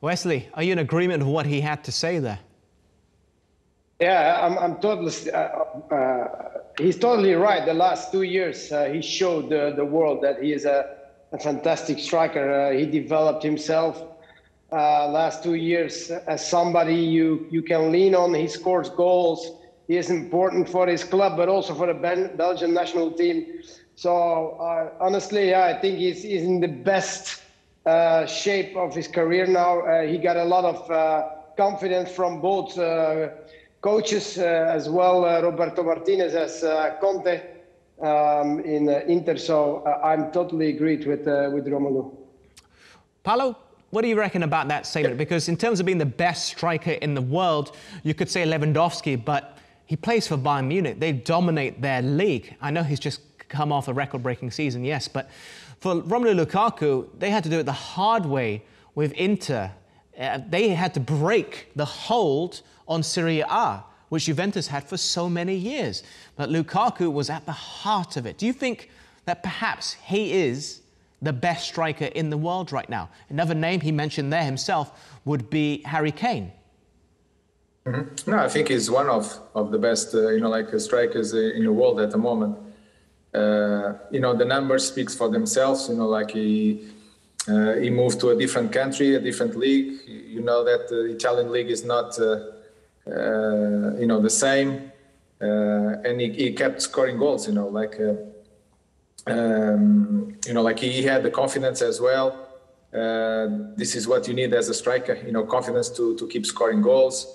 Wesley, are you in agreement with what he had to say there? Yeah, I'm totally. He's totally right. The last 2 years, he showed the world that he is a fantastic striker. He developed himself last 2 years as somebody you can lean on. He scores goals. He is important for his club, but also for the Belgian national team. So honestly, yeah, I think he's in the best shape of his career now. He got a lot of confidence from both coaches as well, Roberto Martinez as Conte in Inter. So I'm totally agreed with Romelu. Paulo, what do you reckon about that statement? Because in terms of being the best striker in the world, you could say Lewandowski, but he plays for Bayern Munich. They dominate their league. I know he's just come off a record-breaking season, yes, but for Romelu Lukaku, they had to do it the hard way with Inter. They had to break the hold on Serie A, which Juventus had for so many years. But Lukaku was at the heart of it. Do you think that perhaps he is the best striker in the world right now? Another name he mentioned there himself would be Harry Kane. Mm-hmm. No, I think he's one of the best, strikers in the world at the moment. The numbers speaks for themselves. He moved to a different country, a different league. You know that the Italian league is not, the same. And he kept scoring goals. He had the confidence as well. This is what you need as a striker. Confidence to keep scoring goals.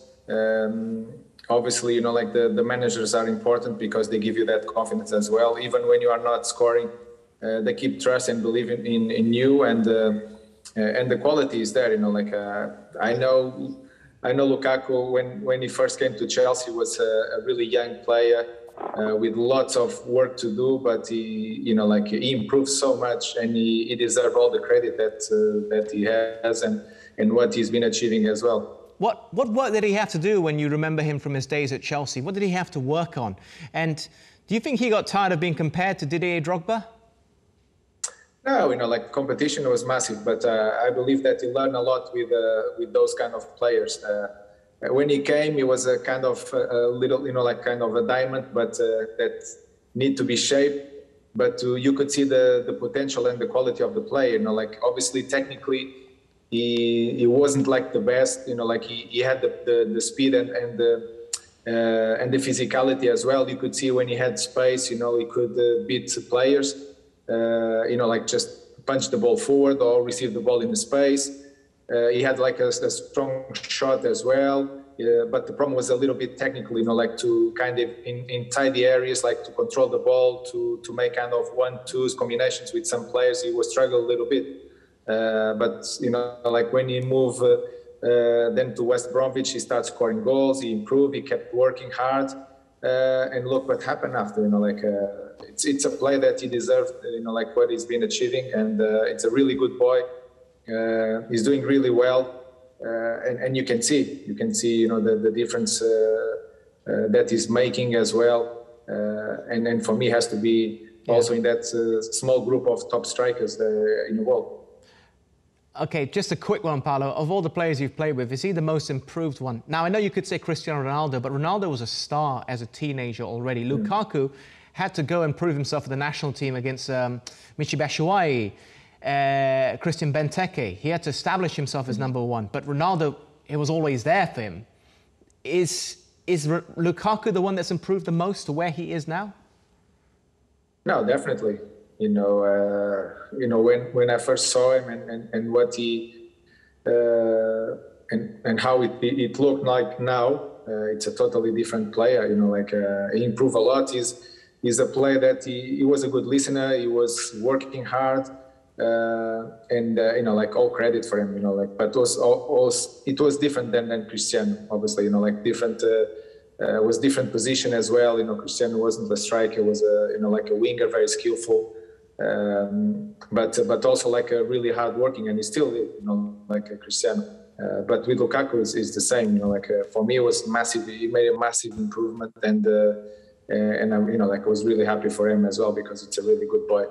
Obviously, the managers are important because they give you that confidence as well. Even when you are not scoring, they keep trust and believe in you, and the quality is there. I know Lukaku when he first came to Chelsea was a really young player with lots of work to do, but he improved so much, and he deserves all the credit that he has and what he's been achieving as well. What work did he have to do when you remember him from his days at Chelsea? What did he have to work on? And do you think he got tired of being compared to Didier Drogba? No, competition was massive, but I believe that he learned a lot with those kind of players. When he came, he was a kind of a little, kind of a diamond, but that need to be shaped. But you could see the potential and the quality of the player. Obviously, technically, he wasn't like the best. He had the speed and the physicality as well. You could see when he had space. He could beat players. Just punch the ball forward or receive the ball in the space. He had a strong shot as well, but the problem was a little bit technical, to kind of in tidy areas, to control the ball, to make kind of 1-2 combinations with some players. He was struggling a little bit, but when he moved then to West Bromwich, he started scoring goals. He improved. He kept working hard, and look what happened after. It's a play that he deserved, what he's been achieving, and it's a really good boy. He's doing really well, and you can see, the difference that he's making as well. And then for me, has to be also in that small group of top strikers in the world. Okay, just a quick one, Paulo. Of all the players you've played with, is he the most improved one? Now, I know you could say Cristiano Ronaldo, but Ronaldo was a star as a teenager already. Lukaku had to go and prove himself for the national team against Michy Batshuayi, Christian Benteke. He had to establish himself as number one. But Ronaldo, it was always there for him. Is Lukaku the one that's improved the most to where he is now? No, definitely. When I first saw him and what he and how it looked like now, it's a totally different player. He improved a lot. He's a player that he was a good listener. He was working hard, and all credit for him. But it was different than Cristiano. Obviously, different. Was different position as well. Cristiano wasn't a striker. Was a a winger, very skillful. But also a really hard working, and he's still a Cristiano. But with Lukaku is the same. For me it was massive. He made a massive improvement, and I'm I was really happy for him as well because it's a really good boy.